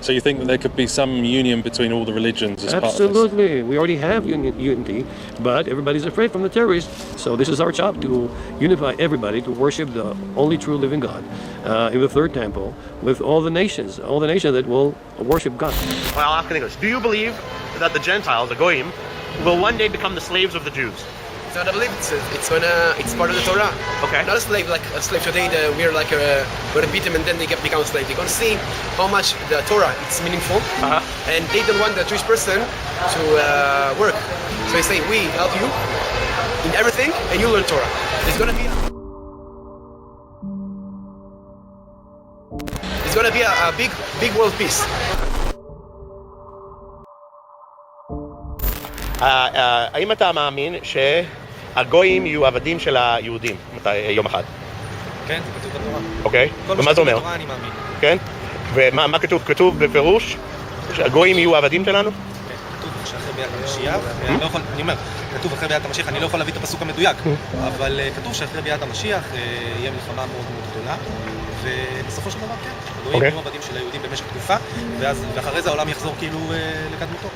So you think that there could be some union between all the religions as part of this? Absolutely. We already have unity, but everybody's afraid from the terrorists. So this is our job to unify everybody to worship the only true living God in the third temple with all the nations that will worship God. Well, I'll ask in English. Do you believe that the Gentiles, the Goyim, will one day become the slaves of the Jews? So I believe it's part of the Torah. Okay. Not a slave like a slave today. We're like we repeat them and then they become a slave. They're gonna see how much the Torah is meaningful, and they don't want the Jewish person to work. So they say we help you in everything, and you learn Torah. It's gonna be a big world peace. האם אתה מאמין שהגויים יהיו עבדים של היהודים יום אחד? כן, זה כתוב בתורה. אוקיי, ומה זה אומר? בתורה אני מאמין. כן? ומה כתוב? כתוב בפירוש שהגויים יהיו עבדים שלנו? כן, כתוב שאחרי ביאת המשיח, אני אומר, כתוב אחרי ביאת המשיח, אני לא יכול להביא את הפסוק המדויק, אבל כתוב שאחרי ביאת המשיח יהיה מלחמה מאוד מאוד גדולה, ובסופו של דבר כן, הגויים יהיו עבדים של היהודים במשך תקופה, ואחרי זה העולם יחזור כאילו לקדמותו.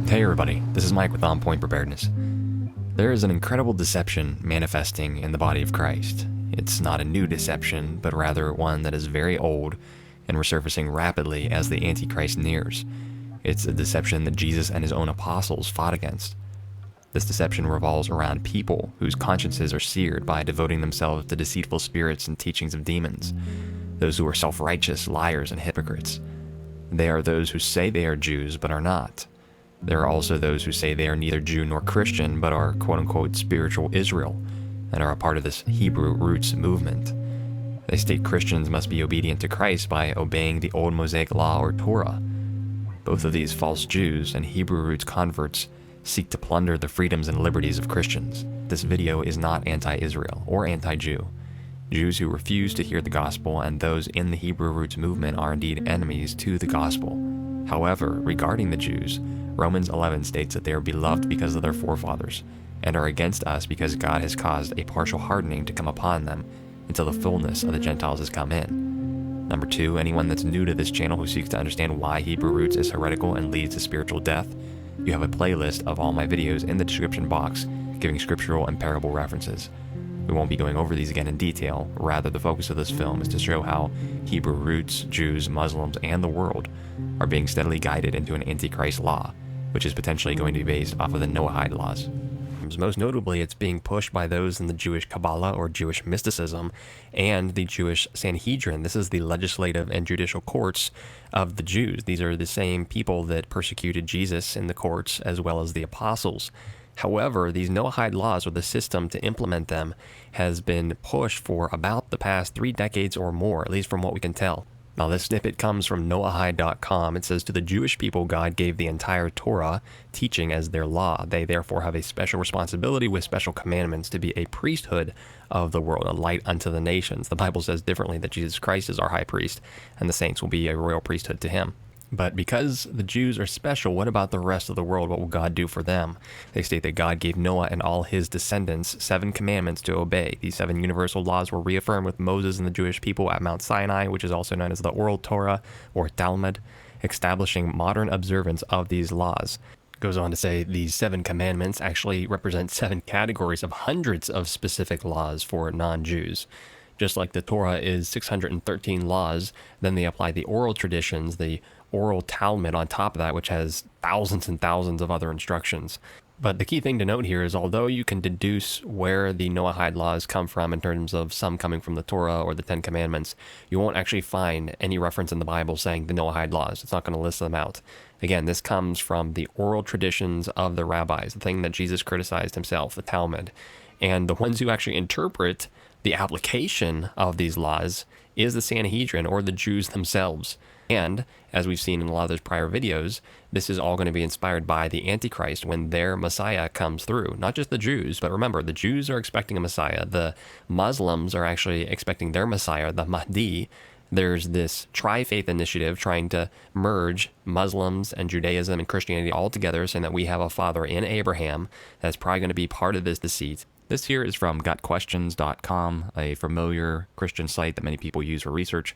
Hey everybody, this is Mike with On Point Preparedness. There is an incredible deception manifesting in the body of Christ. It's not a new deception, but rather one that is very old and resurfacing rapidly as the AntiChrist nears. It's a deception that Jesus and his own apostles fought against. This deception revolves around people whose consciences are seared by devoting themselves to deceitful spirits and teachings of demons, those who are self-righteous, liars, and hypocrites. They are those who say they are Jews but are not. There are also those who say they are neither Jew nor Christian, but are quote-unquote spiritual Israel, and are a part of this Hebrew roots movement. They state Christians must be obedient to Christ by obeying the old Mosaic law or Torah. Both of these false Jews and Hebrew roots converts seek to plunder the freedoms and liberties of Christians. This video is not anti-Israel or anti-Jew. Jews who refuse to hear the gospel and those in the Hebrew roots movement are indeed enemies to the gospel. However, regarding the Jews, Romans 11 states that they are beloved because of their forefathers, and are against us because God has caused a partial hardening to come upon them until the fullness of the Gentiles has come in. Number 2, anyone that's new to this channel who seeks to understand why Hebrew roots is heretical and leads to spiritual death, you have a playlist of all my videos in the description box giving scriptural and parable references. We won't be going over these again in detail, rather the focus of this film is to show how Hebrew roots, Jews, Muslims, and the world are being steadily guided into an antichrist law, which is potentially going to be based off of the Noahide laws. Most notably, it's being pushed by those in the Jewish Kabbalah or Jewish mysticism and the Jewish Sanhedrin. This is the legislative and judicial courts of the Jews. These are the same people that persecuted Jesus in the courts as well as the apostles. However, these Noahide laws, or the system to implement them, has been pushed for about the past 3 decades or more, at least from what we can tell. Now, this snippet comes from Noahide.com. It says, "To the Jewish people, God gave the entire Torah teaching as their law. They therefore have a special responsibility with special commandments to be a priesthood of the world, a light unto the nations." The Bible says differently that Jesus Christ is our high priest, and the saints will be a royal priesthood to him. But because the Jews are special, what about the rest of the world? What will God do for them? They state that God gave Noah and all his descendants 7 commandments to obey. These 7 universal laws were reaffirmed with Moses and the Jewish people at Mount Sinai, which is also known as the Oral Torah or Talmud, establishing modern observance of these laws. It goes on to say these 7 commandments actually represent 7 categories of hundreds of specific laws for non-Jews. Just like the Torah is 613 laws, then they apply the oral traditions, the oral Talmud on top of that, which has thousands and thousands of other instructions. But the key thing to note here is, although you can deduce where the Noahide laws come from in terms of some coming from the Torah or the 10 Commandments, you won't actually find any reference in the Bible saying the Noahide laws. It's not going to list them out. Again, this comes from the oral traditions of the rabbis, the thing that Jesus criticized himself, the Talmud. And the ones who actually interpret The application of these laws is the Sanhedrin, or the Jews themselves. And, as we've seen in a lot of those prior videos, this is all going to be inspired by the Antichrist when their Messiah comes through. Not just the Jews, but remember, the Jews are expecting a Messiah. The Muslims are actually expecting their Messiah, the Mahdi. There's this tri-faith initiative trying to merge Muslims and Judaism and Christianity all together, saying that we have a father in Abraham that's probably going to be part of this deceit. This here is from gotquestions.com, a familiar Christian site that many people use for research.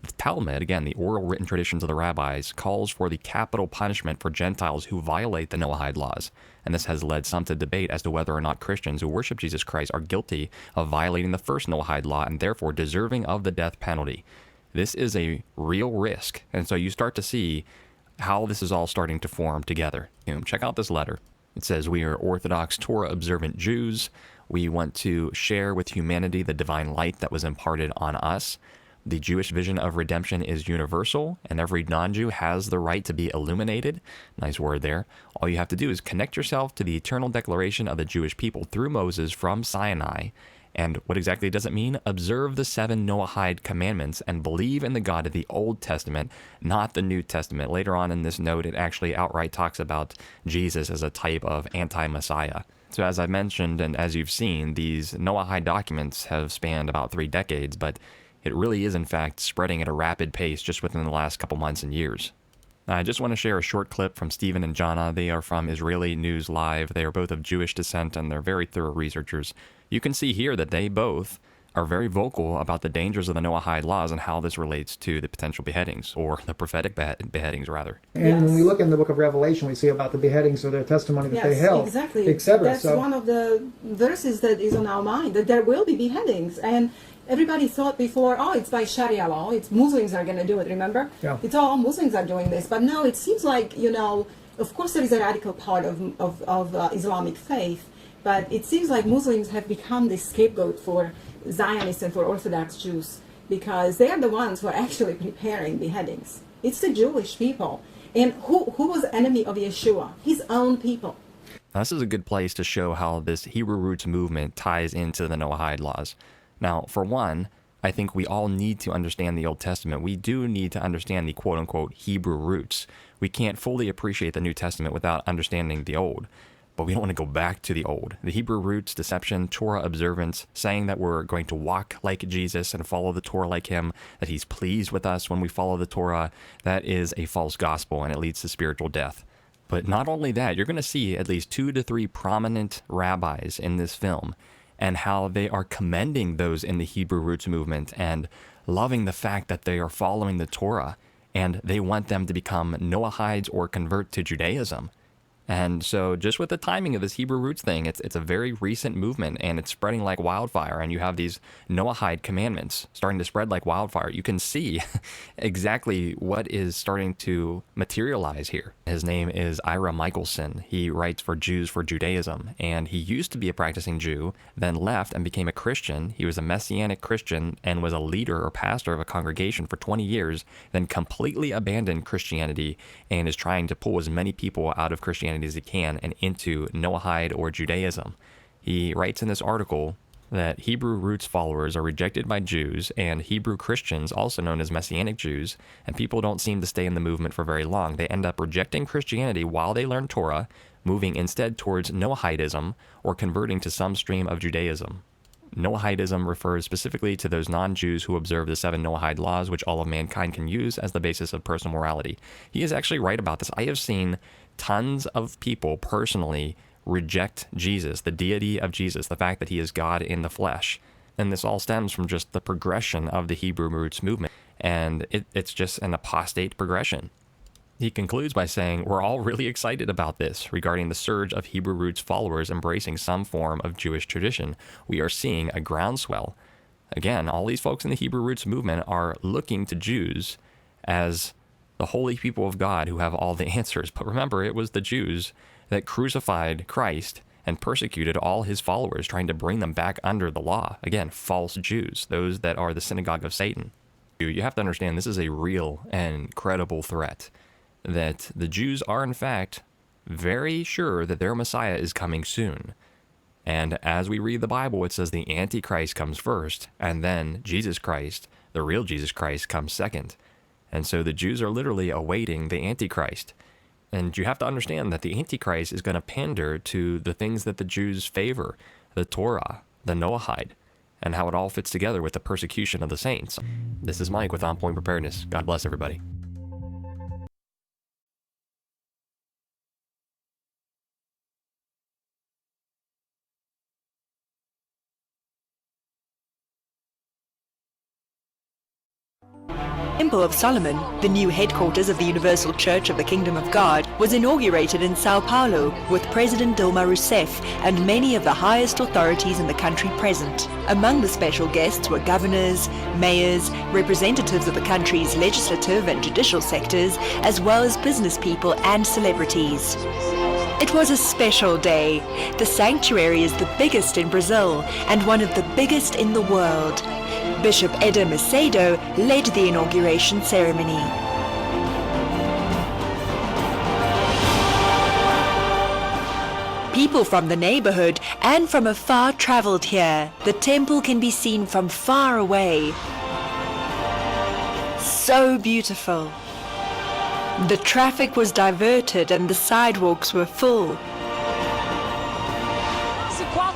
The Talmud, again, the oral written traditions of the rabbis, calls for the capital punishment for Gentiles who violate the Noahide laws. And this has led some to debate as to whether or not Christians who worship Jesus Christ are guilty of violating the first Noahide law and therefore deserving of the death penalty. This is a real risk. And so you start to see how this is all starting to form together. Check out this letter. It says, "We are Orthodox Torah-observant Jews. We want to share with humanity the divine light that was imparted on us. The Jewish vision of redemption is universal, and every non-Jew has the right to be illuminated." Nice word there. "All you have to do is connect yourself to the eternal declaration of the Jewish people through Moses from Sinai. And what exactly does it mean? Observe the 7 Noahide commandments and believe in the God of the Old Testament, not the New Testament." Later on in this note, it actually outright talks about Jesus as a type of anti-Messiah. So as I mentioned, and as you've seen, these Noahide documents have spanned about 3 decades, but it really is, in fact, spreading at a rapid pace just within the last couple months and years. I just want to share a short clip from Stephen and Jana. They are from Israeli News Live. They are both of Jewish descent, and they're very thorough researchers. You can see here that they both are very vocal about the dangers of the Noahide laws and how this relates to the potential beheadings, or the prophetic beheadings, rather. And when we look in the book of Revelation, we see about the beheadings or their testimony that they held, exactly. etc. That's one of the verses that is on our mind, that there will be beheadings. And everybody thought before, oh, it's by Sharia law, it's Muslims are going to do it, remember? Yeah. It's all Muslims are doing this. But no, it seems like, of course there is a radical part of Islamic faith, but it seems like Muslims have become the scapegoat for Zionists and for Orthodox Jews, because they are the ones who are actually preparing beheadings. It's the Jewish people. And who was the enemy of Yeshua? His own people. Now, this is a good place to show how this Hebrew roots movement ties into the Noahide laws. Now, for one, I think we all need to understand the Old Testament. We do need to understand the quote-unquote Hebrew roots. We can't fully appreciate the New Testament without understanding the Old. But we don't want to go back to the Old. The Hebrew roots, deception, Torah observance, saying that we're going to walk like Jesus and follow the Torah like him, that he's pleased with us when we follow the Torah, that is a false gospel, and it leads to spiritual death. But not only that, you're going to see at least 2 to 3 prominent rabbis in this film, and how they are commending those in the Hebrew roots movement and loving the fact that they are following the Torah, and they want them to become Noahides or convert to Judaism. And so just with the timing of this Hebrew roots thing, it's a very recent movement, and it's spreading like wildfire. And you have these Noahide commandments starting to spread like wildfire. You can see exactly what is starting to materialize here. His name is Ira Michelson. He writes for Jews for Judaism, and he used to be a practicing Jew, then left and became a Christian. He was a Messianic Christian and was a leader or pastor of a congregation for 20 years, then completely abandoned Christianity and is trying to pull as many people out of Christianity as he can and into Noahide or Judaism. He writes in this article that Hebrew roots followers are rejected by Jews and Hebrew Christians, also known as Messianic Jews, and people don't seem to stay in the movement for very long. They end up rejecting Christianity while they learn Torah, moving instead towards Noahidism or converting to some stream of Judaism. Noahidism refers specifically to those non-Jews who observe the 7 Noahide laws, which all of mankind can use as the basis of personal morality. He is actually right about this. I have seen tons of people personally reject Jesus, the deity of Jesus, the fact that he is God in the flesh. And this all stems from just the progression of the Hebrew roots movement. And it's just an apostate progression. He concludes by saying, "We're all really excited about this regarding the surge of Hebrew roots followers embracing some form of Jewish tradition. We are seeing a groundswell." Again, all these folks in the Hebrew roots movement are looking to Jews as the holy people of God who have all the answers. But remember, it was the Jews that crucified Christ and persecuted all his followers, trying to bring them back under the law. Again, false Jews, those that are the synagogue of Satan. You have to understand this is a real and credible threat, that the Jews are in fact very sure that their Messiah is coming soon. And as we read the Bible, it says the Antichrist comes first, and then Jesus Christ, the real Jesus Christ, comes second. And so the Jews are literally awaiting the Antichrist. And you have to understand that the Antichrist is going to pander to the things that the Jews favor, the Torah, the Noahide, and how it all fits together with the persecution of the saints. This is Mike with On Point Preparedness. God bless everybody. Temple of Solomon, the new headquarters of the Universal Church of the Kingdom of God, was inaugurated in Sao Paulo with President Dilma Rousseff and many of the highest authorities in the country present. Among the special guests were governors, mayors, representatives of the country's legislative and judicial sectors, as well as business people and celebrities. It was a special day. The sanctuary is the biggest in Brazil and one of the biggest in the world. Bishop Eder Macedo led the inauguration ceremony. People from the neighborhood and from afar traveled here. The temple can be seen from far away. So beautiful. The traffic was diverted and the sidewalks were full.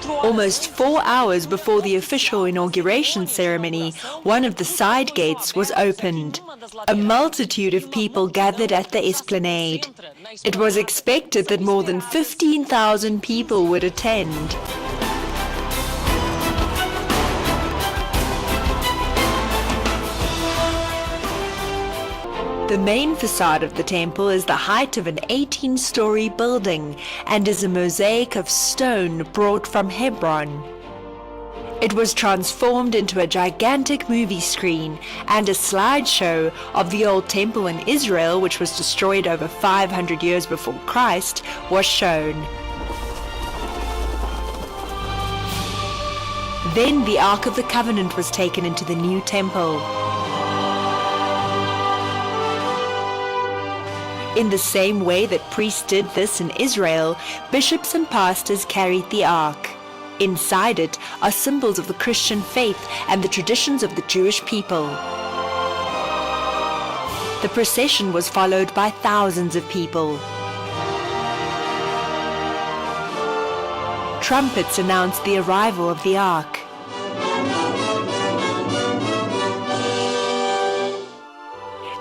Almost 4 hours before the official inauguration ceremony, one of the side gates was opened. A multitude of people gathered at the esplanade. It was expected that more than 15,000 people would attend. The main facade of the temple is the height of an 18-story building and is a mosaic of stone brought from Hebron. It was transformed into a gigantic movie screen, and a slideshow of the old temple in Israel, which was destroyed over 500 years before Christ, was shown. Then the Ark of the Covenant was taken into the new temple. In the same way that priests did this in Israel, bishops and pastors carried the ark. Inside it are symbols of the Christian faith and the traditions of the Jewish people. The procession was followed by thousands of people. Trumpets announced the arrival of the ark.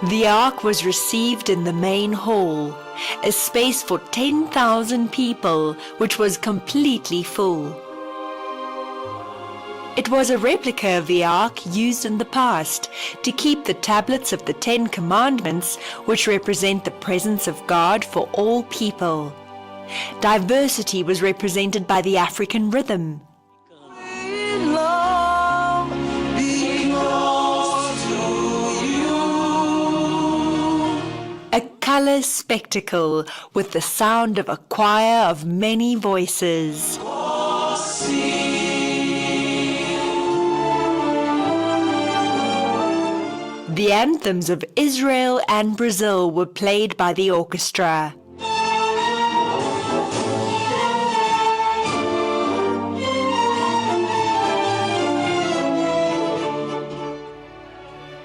The ark was received in the main hall, a space for 10,000 people, which was completely full. It was a replica of the ark used in the past to keep the tablets of the 10 Commandments, which represent the presence of God for all people. Diversity was represented by the African rhythm. A color spectacle with the sound of a choir of many voices. The anthems of Israel and Brazil were played by the orchestra.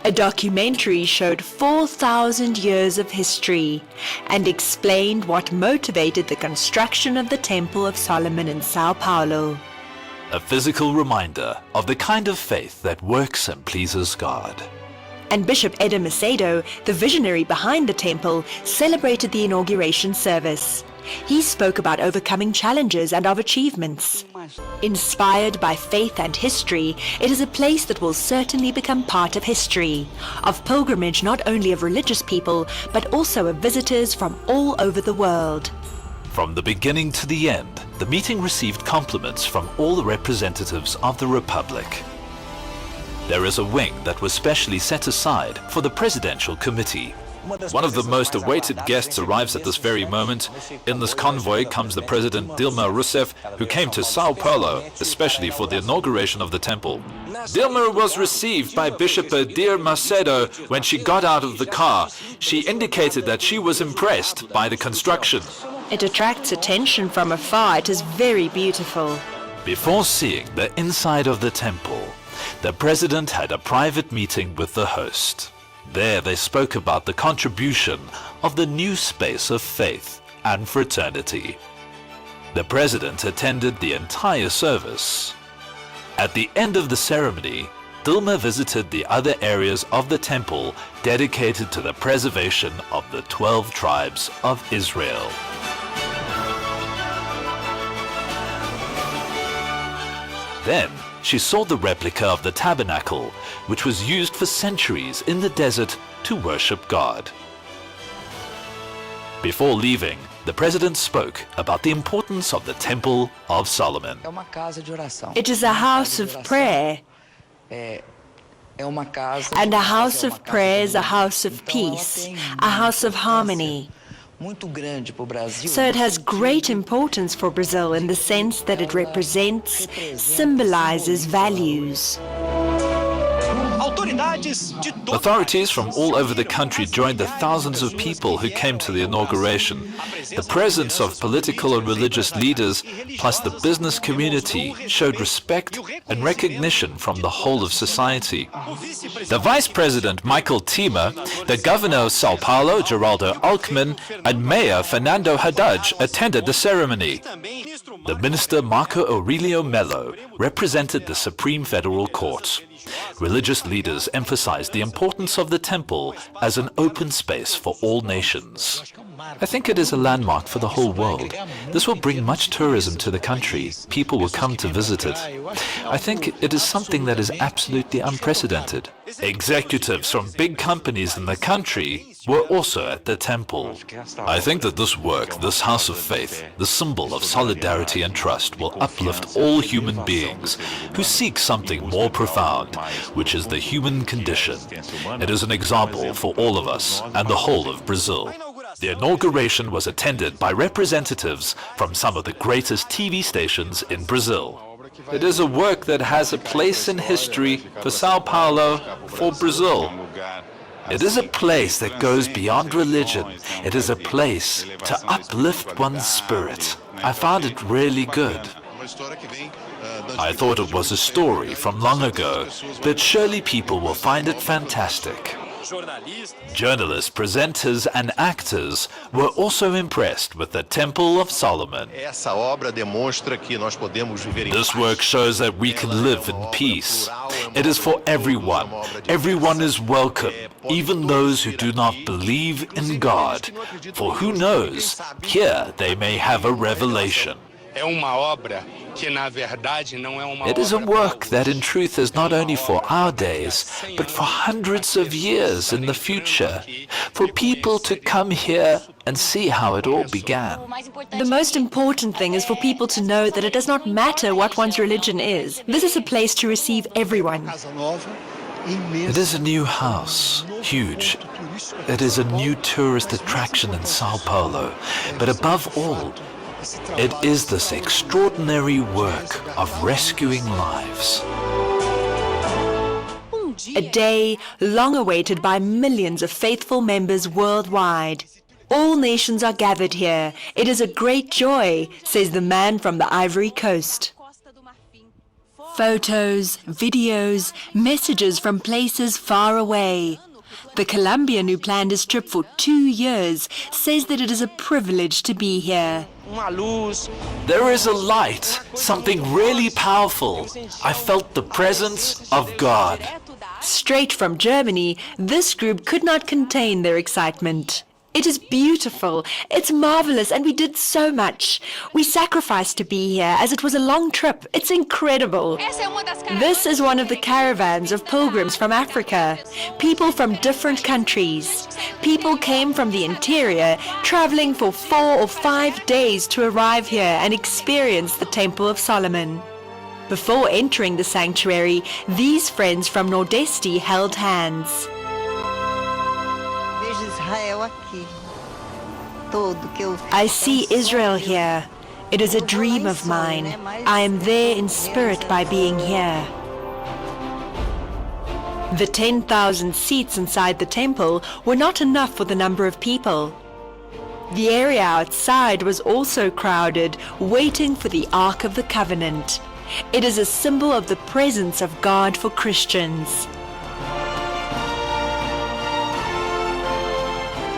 A documentary showed 4,000 years of history and explained what motivated the construction of the Temple of Solomon in Sao Paulo. A physical reminder of the kind of faith that works and pleases God. And Bishop Eder Macedo, the visionary behind the temple, celebrated the inauguration service. He spoke about overcoming challenges and of achievements. Inspired by faith and history, it is a place that will certainly become part of history, of pilgrimage not only of religious people, but also of visitors from all over the world. From the beginning to the end, the meeting received compliments from all the representatives of the Republic. There is a wing that was specially set aside for the Presidential Committee. One of the most awaited guests arrives at this very moment. In this convoy comes the President Dilma Rousseff, who came to Sao Paulo, especially for the inauguration of the temple. Dilma was received by Bishop Eder Macedo when she got out of the car. She indicated that she was impressed by the construction. It attracts attention from afar. It is very beautiful. Before seeing the inside of the temple, the president had a private meeting with the host. There they spoke about the contribution of the new space of faith and fraternity. The president attended the entire service. At the end of the ceremony, Dilma visited the other areas of the temple dedicated to the preservation of the 12 tribes of Israel. Then she saw the replica of the tabernacle, which was used for centuries in the desert to worship God. Before leaving, the president spoke about the importance of the Temple of Solomon. It is a house of prayer. And a house of prayer is a house of peace, a house of harmony. So it has great importance for Brazil in the sense that it represents, symbolizes values. Authorities from all over the country joined the thousands of people who came to the inauguration. The presence of political and religious leaders, plus the business community, showed respect and recognition from the whole of society. The Vice President, Michael Temer, the Governor of Sao Paulo, Geraldo Alckmin, and Mayor Fernando Haddad attended the ceremony. The Minister, Marco Aurelio Melo, represented the Supreme Federal Court. Religious leaders emphasized the importance of the temple as an open space for all nations. I think it is a landmark for the whole world. This will bring much tourism to the country. People will come to visit it. I think it is something that is absolutely unprecedented. Executives from big companies in the country were also at the temple. I think that this work, this house of faith, the symbol of solidarity and trust, will uplift all human beings who seek something more profound, which is the human condition. It is an example for all of us and the whole of Brazil. The inauguration was attended by representatives from some of the greatest TV stations in Brazil. It is a work that has a place in history for Sao Paulo, for Brazil. It is a place that goes beyond religion. It is a place to uplift one's spirit. I found it really good. I thought it was a story from long ago, but surely people will find it fantastic. Journalists, presenters, and actors were also impressed with the Temple of Solomon. This work shows that we can live in peace. It is for everyone. Everyone is welcome, even those who do not believe in God. For who knows, here they may have a revelation. It is a work that in truth is not only for our days, but for hundreds of years in the future, for people to come here and see how it all began. The most important thing is for people to know that it does not matter what one's religion is. This is a place to receive everyone. It is a new house, huge. It is a new tourist attraction in Sao Paulo, but above all, it is this extraordinary work of rescuing lives. A day long awaited by millions of faithful members worldwide. All nations are gathered here. It is a great joy, says the man from the Ivory Coast. Photos, videos, messages from places far away. The Colombian who planned his trip for 2 years says that it is a privilege to be here. There is a light, something really powerful. I felt the presence of God. Straight from Germany, this group could not contain their excitement. It is beautiful, it's marvelous, and we did so much. We sacrificed to be here as it was a long trip. It's incredible. This is one of the caravans of pilgrims from Africa. People from different countries. People came from the interior, traveling for 4 or 5 days to arrive here and experience the Temple of Solomon. Before entering the sanctuary, these friends from Nordeste held hands. I see Israel here. It is a dream of mine. I am there in spirit by being here. The 10,000 seats inside the temple were not enough for the number of people. The area outside was also crowded, waiting for the Ark of the Covenant. It is a symbol of the presence of God for Christians.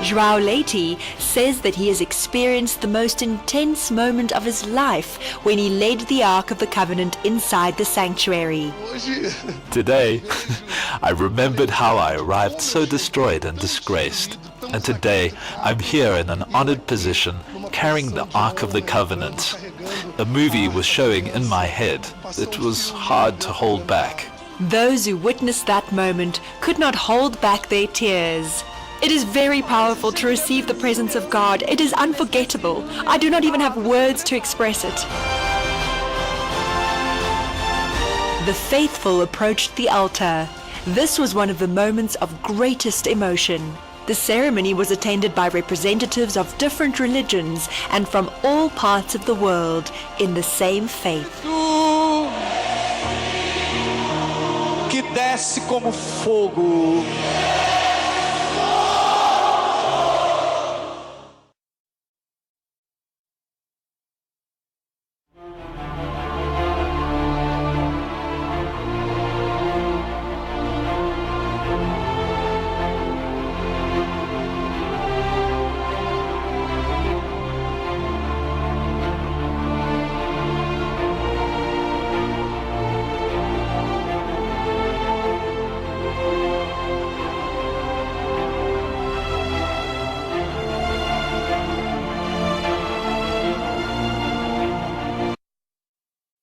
João Leite says that he has experienced the most intense moment of his life when he led the Ark of the Covenant inside the sanctuary. Today, I remembered how I arrived so destroyed and disgraced. And today, I'm here in an honored position, carrying the Ark of the Covenant. A movie was showing in my head. It was hard to hold back. Those who witnessed that moment could not hold back their tears. It is very powerful to receive the presence of God. It is unforgettable. I do not even have words to express it. The faithful approached the altar. This was one of the moments of greatest emotion. The ceremony was attended by representatives of different religions and from all parts of the world in the same faith. Que desce como fogo.